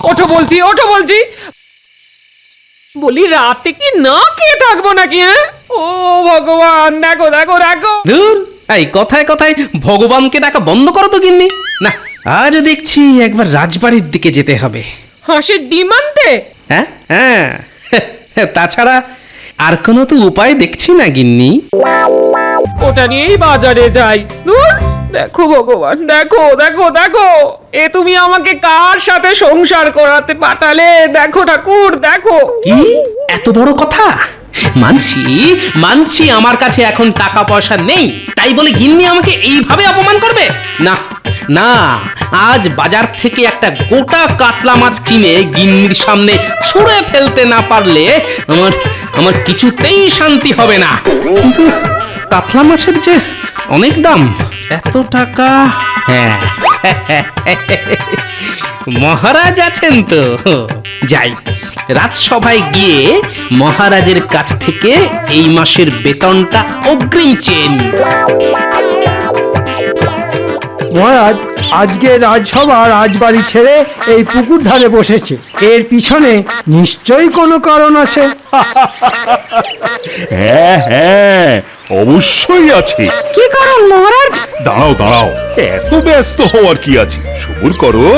ওঠো বলছি, ওঠো বলছি। বলি রাতে কি না খেয়ে থাকবো নাকি? হ্যাঁ, ও ভগবান, দেখো দেখো দেখো। ধুর, এই কথায় কথায় ভগবানকে ডাকা বন্ধ করো তো গিন্নি। না, আজও দেখছি একবার রাজবাড়ির দিকে যেতে হবে। হাঁসের ডিম আনতে? হ্যাঁ হ্যাঁ, তাছাড়া আর কোনো তো উপায় দেখছি না গিন্নি। ওটা নিয়েই বাজারে যাই। ধুর, দেখো ভগবান, দেখো দেখো দেখো, এ তুমি আমাকে কার সাথে সংসার করাতে পাঠালে? দেখো ঠাকুর, দেখো। কি এত বড় কথা? মানছি মানছি আমার কাছে এখন টাকা পয়সা নেই, তাই বলে গিন্নি আমাকে এইভাবে অপমান করবে? না না, আজ বাজার থেকে একটা গোটা কাতলা মাছ কিনে গিন্নির সামনে ছুঁড়ে ফেলতে না পারলে আমার আমার কিছুতেই শান্তি হবে না। কিন্তু কাতলা মাছের যে অনেক দাম, এত টাকা। হ্যাঁ, মহারাজ আছেন তো, যাই রাজসভায় গিয়ে মহারাজের কাছ থেকে এই মাসের বেতনটা অগ্রিম চেয়ে নিই। মহারাজ, আজকে রাজসভা রাজবাড়ি ছেড়ে এই পুকুর ধারে বসেছে। এর পিছনে নিশ্চয়ই কোনো কারণ আছে। হ্যাঁ হ্যাঁ, অবশ্যই আছে। কি কারণ মহারাজ? দাঁড়াও দাঁড়াও, এত ব্যস্ত হওয়ার কি আছে, সবুর করো,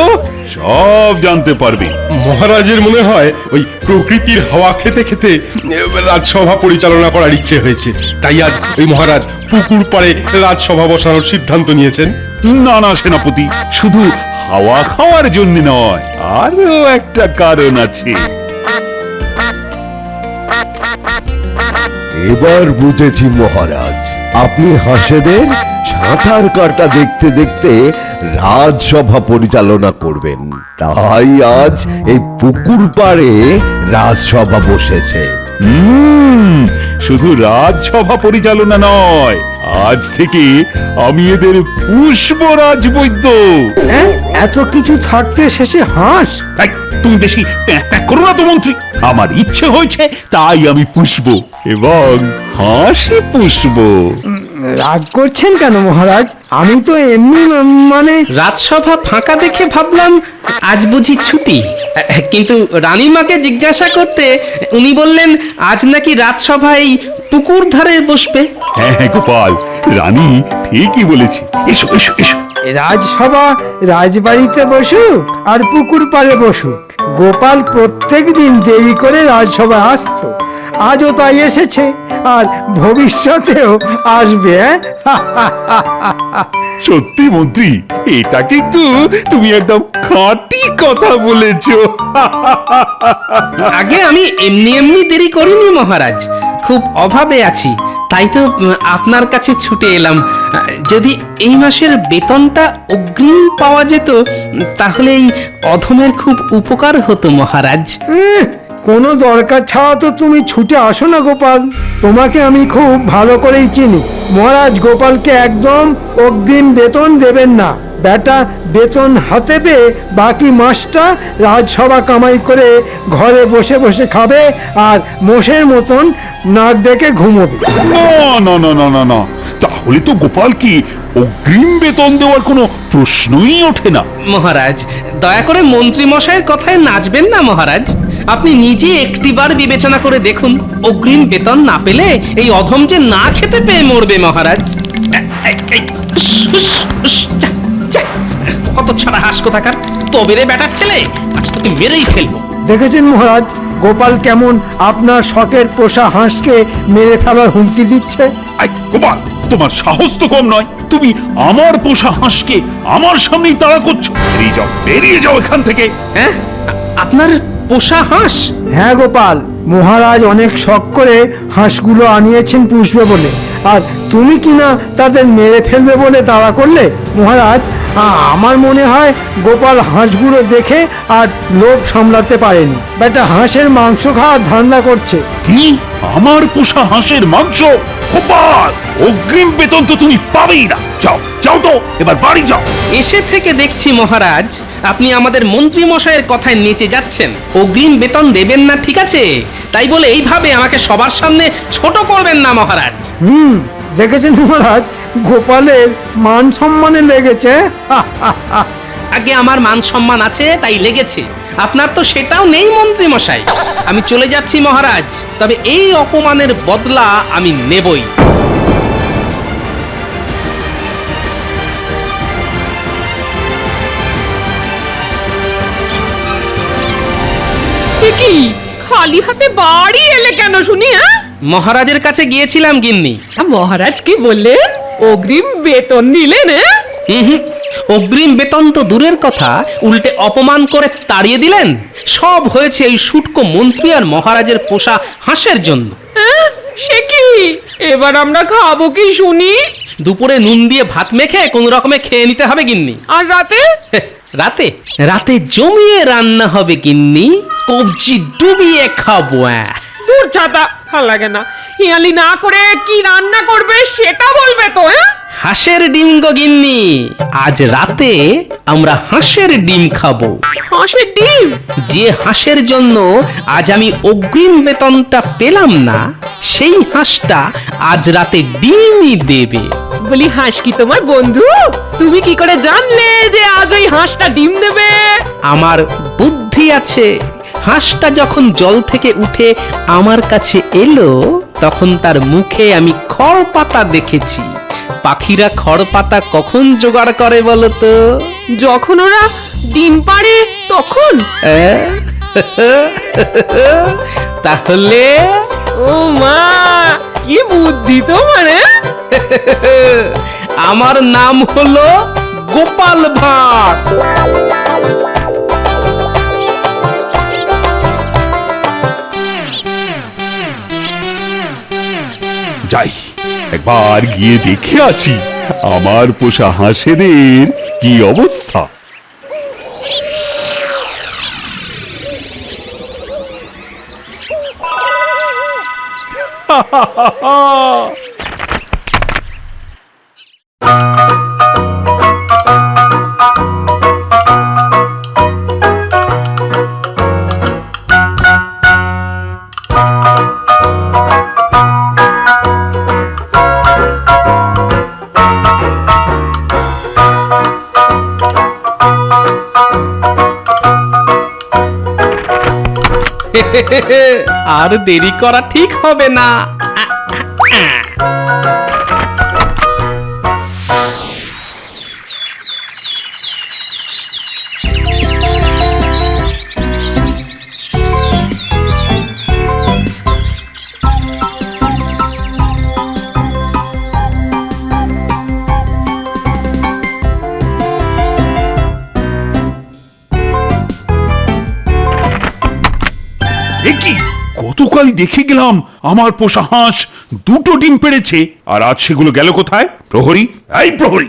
সব জানতে পারবে। মহারাজের মনে হয় ওই প্রকৃতির হাওয়া খেতে খেতে রাজসভা পরিচালনা করার ইচ্ছে হয়েছে, তাই আজ ওই মহারাজ পুকুর পাড়ে রাজসভা বসানোর সিদ্ধান্ত নিয়েছেন। না না সেনাপতি, শুধু হাওয়া খাওয়ার জন্য নয়, আরো একটা কারণ আছে। এবার বুঝেছি মহারাজ, আপনি হাঁসেদের সাঁতার কাটা দেখতে দেখতে রাজসভা পরিচালনা করবেন, তাই আজ এই পুকুর পাড়ে রাজসভা বসেছে। শুধু রাজসভা পরিচালনা নয়, আজ থেকে আমি এদের পুষ্পরাজ বৈদ্য। হ্যাঁ, এত কিছু থাকতে শেষে হাঁস? এই, তুমি বেশি প্যাঁক প্যাঁক করো না তো মন্ত্রী, আমার ইচ্ছে হয়েছে তাই আমি পুষব এবং হাসি পুষব। রাগ করছেন কেন মহারাজ? আমি তো এমনি মানে রাজসভা ফাঁকা দেখে ভাবলাম আজ বুঝি ছুটি, কিন্তু রানীমাকে জিজ্ঞাসা করতে উনি বললেন আজ নাকি রাজসভায় পুকুর ধারে বসবে। হ্যাঁ হ্যাঁ গোপাল, রানী ঠিকই বলেছে। এসো এসো এসো। রাজসভা রাজবাড়িতে বসুক আর পুকুর পাড়ে বসুক, গোপাল প্রত্যেক দিন দেরি করে রাজসভা আসতো, আজও তাই এসেছে আর ভবিষ্যতেও আসবে। সত্যি মন্ত্রী, এটা কিন্তু তুমি একদম খাঁটি কথা বলেছো। আগে আমি এমনি এমনি দেরি করিনি মহারাজ, খুব অভাবে আছি, তাই তো আপনার কাছে ছুটে এলাম। যদি এই মাসের বেতনটা অগ্রিম পাওয়া যেত তাহলে এই অধমের খুব উপকার হতো মহারাজ। কোনো দরকার ছাড়া তো তুমি ছুটে আসো না গোপাল, তোমাকে আমি খুব ভালো করেই চিনি। মহারাজ গোপালকে একদম অগ্রিম বেতন দেবেন না। বেটা বেতন হাতে পেয়ে বাকি মাসটা রাজসভা কামাই করে ঘরে বসে বসে খাবে আর মোষের মতন নাক ডেকে ঘুমোবে। না না না না না না, তাহলে তো গোপালকে অগ্রিম বেতন দেওয়ার কোনো প্রশ্নই ওঠে না। মহারাজ দয়া করে মন্ত্রী মশাইয়ের কথায় নাচবেন না মহারাজ, আপনি নিজে একটিবার বিবেচনা করে দেখুন, অগ্রিম বেতন না পেলে এই অধম যে না খেতে পেয়ে মরবে মহারাজ। কত ছাড়া হাস কোথাকার, তবে রে বেটার ছেলে, আজ তোকে মেরেই ফেলবো। দেখেছেন মহারাজ, গোপাল কেমন আপনার শখের পোষা হাঁসকে মেরে ফেলার হুমকি দিচ্ছে। আই গোপাল, তোমার সাহস তো কম নয়, তুমি আমার পোষা হাঁসকে আমার সামনেই তাড়া করছো। বেরিয়ে যাও, বেরিয়ে যাও এখান থেকে। হ্যাঁ, আপনার পোষা হাঁস? হ্যাঁ গোপাল, মহারাজ অনেক শখ করে হাঁসগুলো আনিয়েছেন পুষবে বলে, আর তুমি কিনা তাদের মেরে ফেলবে বলে তাড়া করলে। মহারাজ, আমার মনে হয় গোপাল হাঁসগুলো দেখে আর লোভ সামলাতে পারেনি, বেটা হাঁসের মাংস খাওয়ার ধান্দা করছে। কি, আমার পোষা হাঁসের মাংস? গোপাল, অগ্রিম বেতন তো তুমি পাবেই না। যাও যাও তো, এবার বাড়ি যাও। এসে থেকে দেখছি মহারাজ আপনি আমাদের মন্ত্রী মশাইয়ের কথায় নেচে যাচ্ছেন। অগ্রিম বেতন দেবেন না ঠিক আছে, তাই বলে এইভাবে আমাকে সবার সামনে ছোট করবেন না মহারাজ। দেখেছেন মহারাজ, গোপালের মান সম্মানে লেগেছে। আগে আমার মান সম্মান আছে তাই লেগেছে, আপনার তো সেটাও নেই মন্ত্রী মশাই। আমি চলে যাচ্ছি মহারাজ, তবে এই অপমানের বদলা আমি নেবই। এ কি খালি হাতে বাড়ি এলে কেন শুনি? হ্যাঁ, মহারাজের কাছে গিয়েছিলাম গিন্নি। মহারাজ কি বললেন? অগ্রিম বেতন দিলেন? হুম, অগ্রিম বেতন তো দূরের কথা, উল্টে অপমান করে তাড়িয়ে দিলেন। সব হয়েছে এই শুটকো মন্ত্রী আর মহারাজের পোষা হাঁসের জন্য। সে কি, এবার আমরা খাবো কি শুনি? দুপুরে নুন দিয়ে ভাত মেখে কোন রকমে খেয়ে নিতে হবে গিন্নি। আর রাতে? রাতে রাতে জমিয়ে রান্না হবে গিন্নি, কবজি ডুবিয়ে খাবো। দূর ছাতা, ভাল লাগে না। হিয়ালি না করে কি রান্না করবে সেটা বলবে তো? হাঁসের ডিম গো গিন্নি, আজ রাতে আমরা হাঁসের ডিম খাবো। হাঁসের ডিম? যে হাঁসের জন্য আজ আমি অগ্রিম বেতনটা পেলাম না, সেই হাঁসটা আজ রাতে ডিমই দেবে। বলি, হাঁস কি তোমার বন্ধু? তুমি কি করে জানলে যে আজ ওই হাঁসটা ডিম দেবে? আমার বুদ্ধি আছে। হাঁসটা যখন জল থেকে উঠে আমার কাছে এলো, তখন তার মুখে আমি খড় পাতা দেখেছি। পাখিরা খড় পাতা কখন জোগাড় করে বলো তো? যখন ওরা ডিম পাড়ে তখন? তাহলে ও মা, কি বুদ্ধি তোমার! আমার নাম হলো গোপাল ভাঁড়। যাই, একবার গিয়ে দেখে আসি আমার পোষা হাঁসেদের কি অবস্থা। আর দেরি করা ঠিক হবে না। কি গতকালই দেখে গেলাম আমার পোষা হাঁস দুটো ডিম পেড়েছে, আর আজ সেগুলো গেল কোথায়? প্রহরী, এই প্রহরী!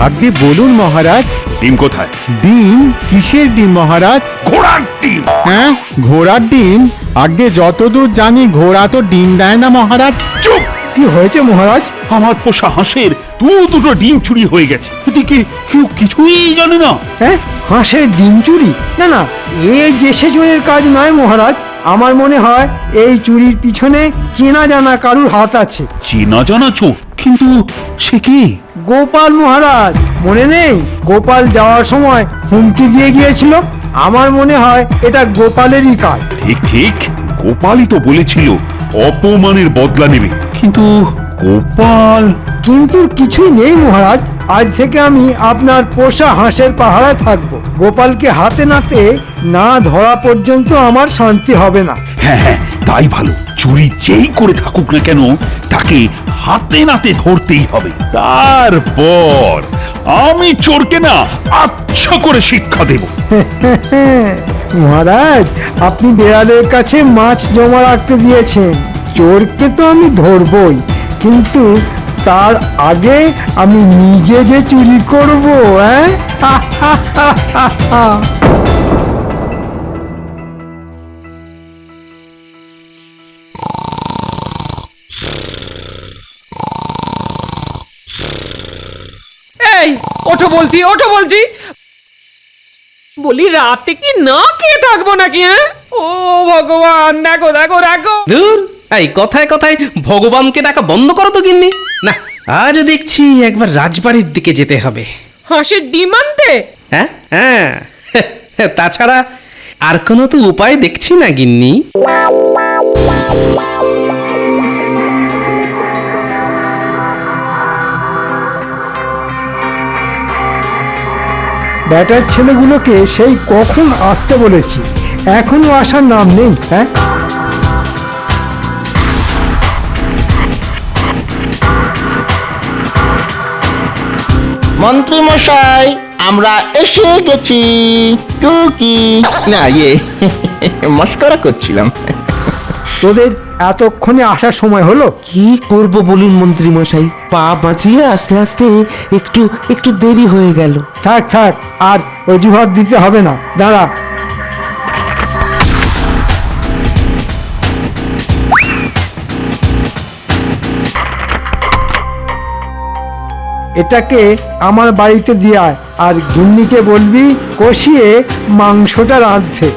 আগে বলুন মহারাজ। ডিম কোথায়? ডিম? কিসের ডিম মহারাজ? ঘোড়ার ডিম। হ্যাঁ, ঘোড়ার ডিম? আগে যতদূর জানি ঘোড়া তো ডিম দেয় না মহারাজ। চুপ! কি হয়েছে মহারাজ? আমার পোষা হাঁসের দুটো ডিম চুরি হয়ে গেছে, এদিকে কেউ কিছুই জানে না। হ্যাঁ, হাঁসের ডিম চুরি? না না, এই যে সেজনের কাজ নয় মহারাজ। আমার মনে হয় এই চুরির পিছনে চেনা জানা কারুর হাত আছে। চেনা জানা চোর? কিন্তু সে কি? গোপাল মহারাজ, মনে নেই? গোপাল যাওয়ার সময় হুমকি দিয়ে গিয়েছিল। আমার মনে হয় এটা গোপালেরই কাজ। ঠিক ঠিক, গোপালই তো বলেছিল অপমানের বদলা নেবে, কিন্তু গোপাল। কিন্তু কিছুই নেই মহারাজ। আজ থেকে আমি আপনার পোষা হাঁসের পাহারায় থাকবো। গোপালকে হাতে নাতে না ধরা পর্যন্ত আমার শান্তি হবে না। হ্যাঁ হ্যাঁ, তাই ভালো। চুরি যেই করে থাকুক না কেন, তাকে হাতে নাতে ধরতেই হবে। তারপর আমি চোরকে না আচ্ছা করে শিক্ষা দেব। মহারাজ, আপনি বেড়ালের কাছে মাছ জমা রাখতে দিয়েছেন। চোরকে তো আমি ধরবই, কিন্তু তার আগে আমি নিজে যে চুরি করব। হ্যাঁ, এই ওঠো বলছি, ওঠো বলছি। বলি, রাতে কি না খেয়ে থাকবো নাকি? হ্যাঁ, ও ভগবান, দেখো দেখো দেখো। ধুর, এই কথায় কথায় ভগবানকে ডাকা বন্ধ করো তো গিন্নি। না, আজও দেখছি একবার রাজবাড়ির দিকে যেতে হবে। হাঁসের ডিম আনতে? হ্যাঁ হ্যাঁ, তাছাড়া আর কোনো তো উপায় দেখছি না গিন্নি। ব্যাটার ছেলেগুলোকে সেই কখন আসতে বলেছি, এখনো আসার নাম নেই। হ্যাঁ, মন্ত্রী মশাই, আমরা এসে গেছি। টুকি না, মস্করা করছিলাম। তোদের এতক্ষণে আসার সময় হলো? কি করব বলুন মন্ত্রী মশাই, পা বাঁচিয়ে আস্তে আস্তে একটু একটু দেরি হয়ে গেল। থাক থাক, আর অজুহাত দিতে হবে না, দাঁড়া। এটাকে আমার বাড়িতে দিয়ে আয়, আর গিন্নিকে বলবি কষিয়ে মাংসটা রাঁধতে।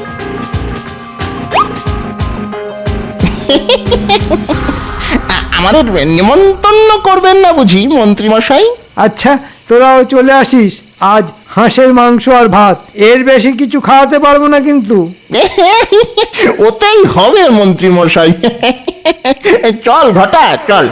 আমাদের নিমন্ত্রণ করবেন না বুঝি মন্ত্রী মশাই? আচ্ছা, তোরাও চলে আসিস। আজ হাঁসের মাংস আর ভাত, এর বেশি কিছু খাওয়াতে পারবো না কিন্তু। ওতেই হবে মন্ত্রী মশাই। চল ঘটা, চল।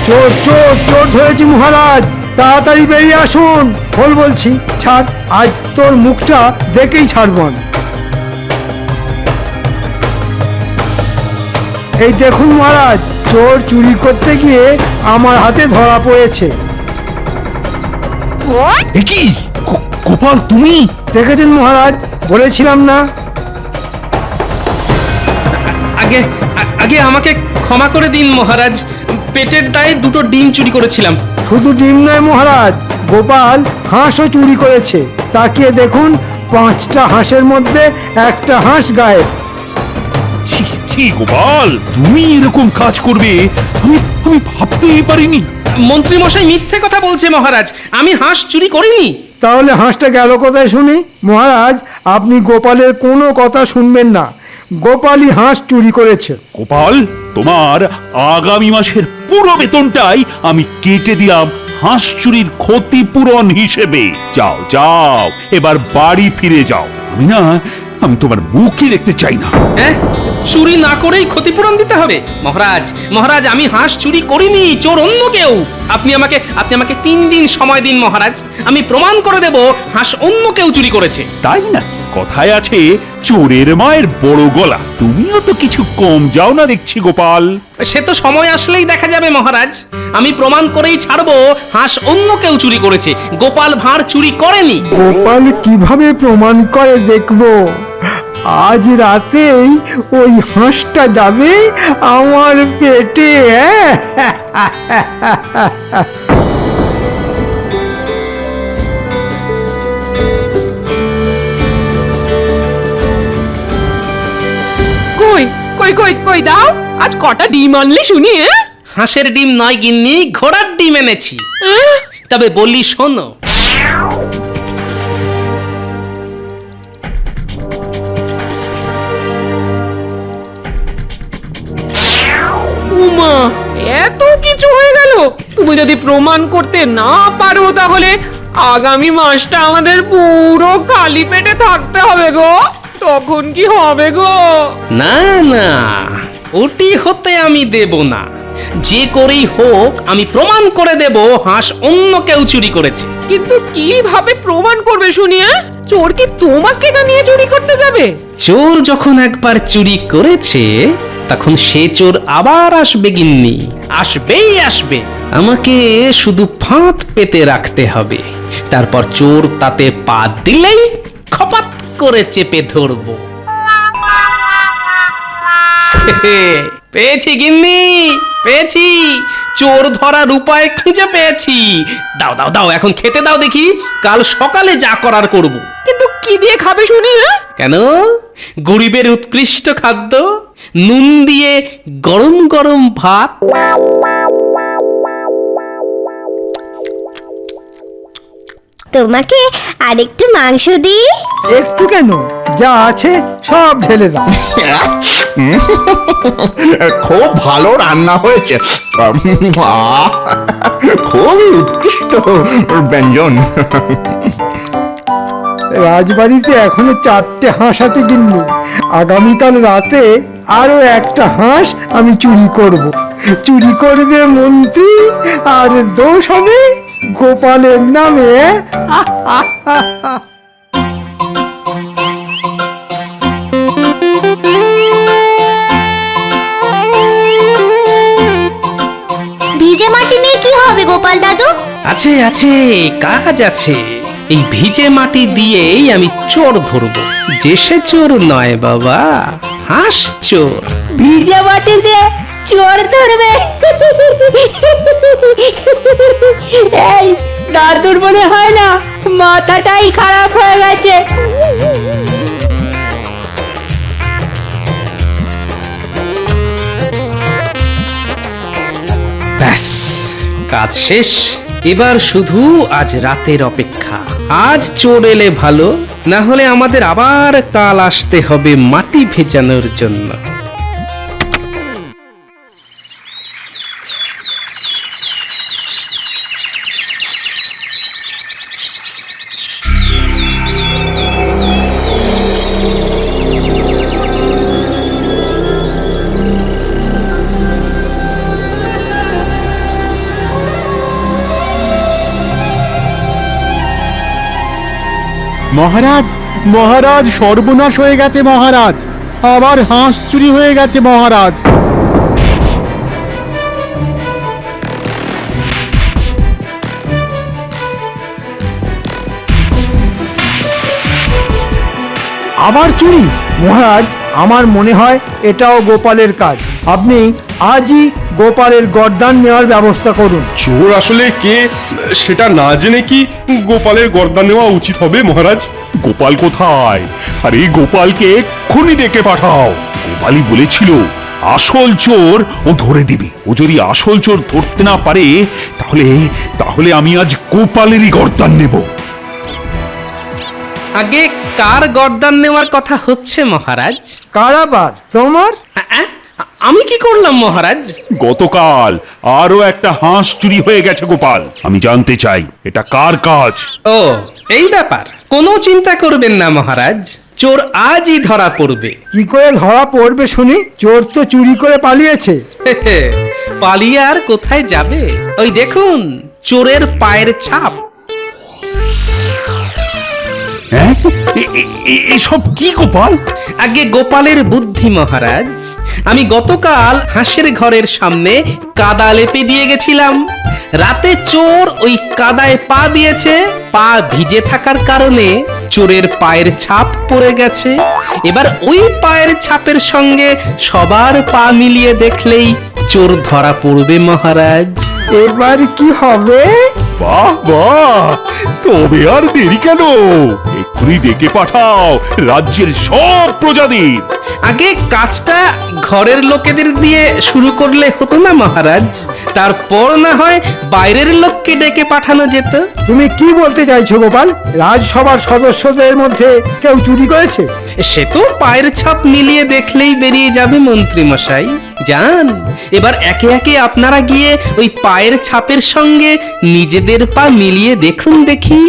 চোর চোর চোর ধরেছি মহারাজ, তাড়াতাড়ি বেরিয়ে আসুন। খোল বলছি, ছাড়, আজ তোর মুখটা দেখেই ছাড়ব আমি। এই দেখুন মহারাজ, চোর চুরি করতে গিয়ে আমার হাতে ধরা পড়েছে। এ কি গোপাল, তুমি? দেখেছেন মহারাজ, বলেছিলাম না? আগে আগে আমাকে ক্ষমা করে দিন মহারাজ, পেটের দায়ে দুটো ডিম চুরি করেছিলাম। শুধু ডিম নয় মহারাজ, গোপাল হাঁসও চুরি করেছে। তাকিয়ে দেখুন, 5টা হাঁসের মধ্যে একটা হাঁস গায়েব। ছি ছি গোপাল, তুমি এরকম কাজ করবে আমি আমি ভাবতেই পারিনি। মন্ত্রী মশাই মিথ্যে কথা বলছে মহারাজ, আমি হাঁস চুরি করিনি। তাহলে হাঁসটা গেল কোথায় শুনি? মহারাজ, আপনি গোপালের কোনো কথা শুনবেন না, গোপালই হাঁস চুরি করেছে। গোপাল, তোমার আগামী মাসের পুরো বেতনটাই আমি কেটে দিলাম হাঁস চুরির ক্ষতিপূরণ হিসেবে। যাও যাও, এবার বাড়ি ফিরে যাও। আমি তোমার মুখই দেখতে চাই না। হ্যাঁ, চুরি না করেই ক্ষতিপূরণ দিতে হবে? মহারাজ মহারাজ, আমি হাঁস চুরি করিনি, চোর অন্য কেউ। আপনি আমাকে 3 দিন সময় দিন মহারাজ, আমি প্রমাণ করে দেব হাঁস অন্য কেউ চুরি করেছে। তাই না? কথায় আছে চোরের মায়ের বড় গলা। তুমিও তো কিছু কম যাও না দেখছি গোপাল। সে তো সময় আসলেই দেখা যাবে মহারাজ, আমি প্রমাণ করেই ছাড়বো হাঁস অন্য কেউ চুরি করেছে, গোপাল ভাঁড় চুরি করেনি। গোপাল কিভাবে প্রমাণ করে দেখবো। আজ রাতেই ওই হাঁসটা যাবে আমার পেটে। কই কই কই কই দাও, আজ কটা ডিম আনলি শুনি? হাঁসের ডিম নয় গিন্নি, ঘোড়ার ডিম এনেছি। তবে বলি শোনো। উমা, এত কিছু হয়ে গেল! তুমি যদি প্রমাণ করতে না পারো, তাহলে আগামী মাসটা আমাদের পুরো খালি পেটে থাকতে হবে গো। তখন কি হবে গো? না না, ওটি হতে আমি দেব না। যে করেই হোক আমি প্রমাণ করে দেব হাঁস অন্য কেউ চুরি করেছে। কিন্তু কিভাবে প্রমাণ করবে শুনি? চোর কি তোমাকে জানিয়ে চুরি করতে যাবে? চোর যখন একবার চুরি করেছে, তখন সে চোর আবার আসবে গিন্নি, আসবেই আসবে। আমাকে শুধু ফাঁদ পেতে রাখতে হবে, তারপর চোর তাতে পা দিলেই খপাত করে চেপে ধরবো। পেয়েছি গিন্নি, পেয়েছি, চোর ধরার উপায় খুঁজে পেয়েছি। দাও দাও দাও, এখন খেতে দাও দেখি, কাল সকালে যা করার করব। কিন্তু কি দিয়ে খাবে শুনি? কেন, গরিবের উৎকৃষ্ট খাদ্য, নুন দিয়ে গরম গরম ভাত। তোমাকে আরেকটু মাংস দিই? একটু কেন, যা আছে সব ঢেলে দাও। খুব ভালো রান্না হয়েছে। খুবই উৎকৃষ্ট ব্যঞ্জন। রাজবাড়িতে এখনো 4টে হাঁস আছে গিন্নি। আগামীকাল রাতে আরো একটা হাঁস আমি চুরি করব। চুরি করবে মন্ত্রী, আর দোষ হবে গোপালের নামে। ভিজে মাটি নিয়ে কি হবে গোপাল দাদু? আছে আছে, কাজ আছে। এই ভিজে মাটি দিয়েই আমি চোর ধরবো। যে সে চোর নয় বাবা, হাঁস চোর। ভিজে মাটি দিয়ে চোর ধরবে? এই দাদুর মনে হয় না মাথাটাই খারাপ হয়ে গেছে। ব্যাস, কাজ শেষ। এবার শুধু আজ রাতের অপেক্ষা। আজ চোর এলে ভালো, না হলে আমাদের আবার কাল আসতে হবে মাটি ভেজানোর জন্য। মহারাজ, মহারাজ, সর্বনাশ হয়ে গেছে মহারাজ। আবার হাঁস চুরি হয়ে গেছে মহারাজ। আবার চুরি? মহারাজ, আমার মনে হয় এটাও গোপালের কাজ। আপনি আজই গোপালের গর্দান নেওয়ার ব্যবস্থা করুন। চোর আসলে কে সেটা না জেনে কি গোপালের গর্দান নেওয়া উচিত হবে মহারাজ? গোপাল কোথায়? আরে গোপালকে এক্ষুনি ডেকে পাঠাও। গোপালই বলেছিল আসল চোর ও ধরে দিবে। ও যদি আসল চোর ধরতে না পারে তাহলে তাহলে আমি আজ গোপালেরই গর্দান নেব। আগে কার গর্দান নেওয়ার কথা হচ্ছে মহারাজ? কারাবার তোমার? আমি কি করলাম মহারাজ? গতকাল আরো একটা হাঁস চুরি হয়ে গেছে গোপাল। আমি জানতে চাই এটা কার কাজ। ও, এই ব্যাপার। কোনো চিন্তা করবেন না মহারাজ, চোর আজই ধরা পড়বে। কি করে ধরা পড়বে শুনি? চোর তো চুরি করে পালিয়েছে। পালিয়ে আর কোথায় যাবে? ওই দেখুন, চোরের পায়ের ছাপ। হ্যাঁ, এসব কি গোপাল? আগে গোপালের বুদ্ধি মহারাজ। আমি গতকাল হাঁসের ঘরের সামনে কাদা লেপে দিয়ে গেছিলাম। রাতে চোর ওই কাদায় পা দিয়েছে। পা ভিজে থাকার কারণে চোরের পায়ের ছাপ পড়ে গেছে। এবার ওই পায়ের ছাপের সঙ্গে সবার পা মিলিয়ে দেখলেই চোর ধরা পড়বে মহারাজ। এবার কি হবে? বাহ বাহ, তবে আর দেরি কেন? এক্ষুনি ডেকে পাঠাও রাজ্যের সব প্রজাদের। আগে কাজটা ঘরের লোকেদের দিয়ে শুরু করলে হতো না মহারাজ? তারপর না হয় বাইরের লোককে ডেকে পাঠানো যেত। তুমি কি বলতে চাইছো গোপাল? রাজসভার সদস্যদের মধ্যে কেউ চুরি করেছে? সে তো পায়ের ছাপ মিলিয়ে দেখলেই বেরিয়ে যাবে মন্ত্রী মশাই। যান, এবার একে একে আপনারা গিয়ে ওই পায়ের ছাপের সঙ্গে নিজেদের পা মিলিয়ে দেখুন দেখি।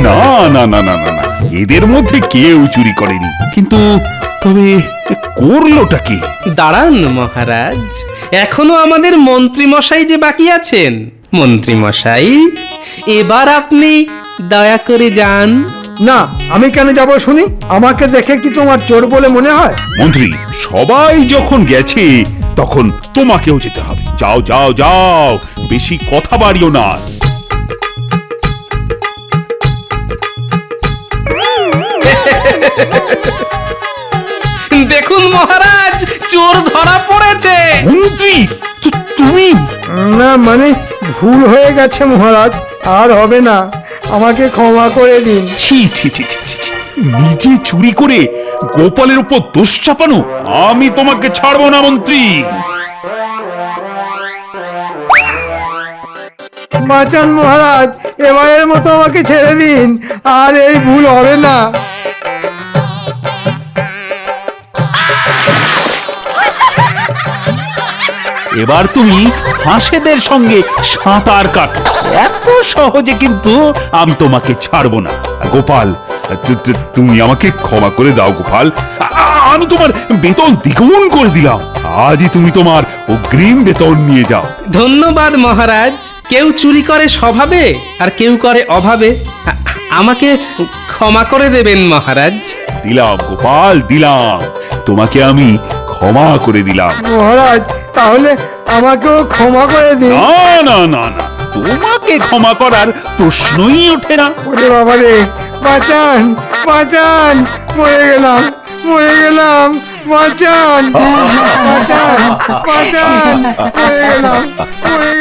না না না না না না, এদের মধ্যে কেউ চুরি করেনি। কিন্তু তবে করলোটা কি? দাঁড়ান মহারাজ, এখনো আমাদের মন্ত্রী মশাই যে বাকি আছেন। মন্ত্রী মশাই, এবার আপনি দয়া করে যান। না, আমি কেন যাব শুনি? আমাকে দেখে কি তোমার চোর বলে মনে হয়? মন্ত্রী, সবাই যখন গেছে তখন তোমাকেও যেতে হবে। যাও যাও যাও, বেশি কথা বাড়িও না। দেখুন মহারাজ, চোর ধরা পড়েছে। মন্ত্রী তুমি না মানে ভুল হয়ে গেছে মহারাজ, আর হবে না, আমাকে ক্ষমা করে দিন। ছি ছি ছি ছি ছি, ছি। নিজে চুরি করে গোপালের উপর দোষ চাপানো, আমি তোমাকে ছাড়বো না মন্ত্রী। বাঁচান মহারাজ, এবারের মতো আমাকে ছেড়ে দিন, আর এই ভুল হবে না। এবার তুমি হাঁসেদের সঙ্গে সাঁতার কাটো, এত সহজে কিন্তু আমি তোমাকে ছাড়বো না। গোপাল, তুমি আমাকে ক্ষমা করে দাও গোপাল, আমি তোমার বেতন দ্বিগুণ করে দিলাম। আজই তুমি তোমার অগ্রিম বেতন নিয়ে যাও। ধন্যবাদ মহারাজ। কেউ চুরি করে স্বভাবে আর কেউ করে অভাবে। আমাকে ক্ষমা করে দেবেন মহারাজ। দিলাম গোপাল, দিলাম, তোমাকে আমি ক্ষমা করে দিলাম। মহারাজ তাহলে আমাকেও ক্ষমা করে দিন। না না না না, তোমাকে ক্ষমা করার প্রশ্নই ওঠে না। ওরে বাবা রে, বাঁচান বাঁচান, মরে গেলাম মরে গেলাম, বাঁচান বাঁচান বাঁচান, মরে গেলাম মরে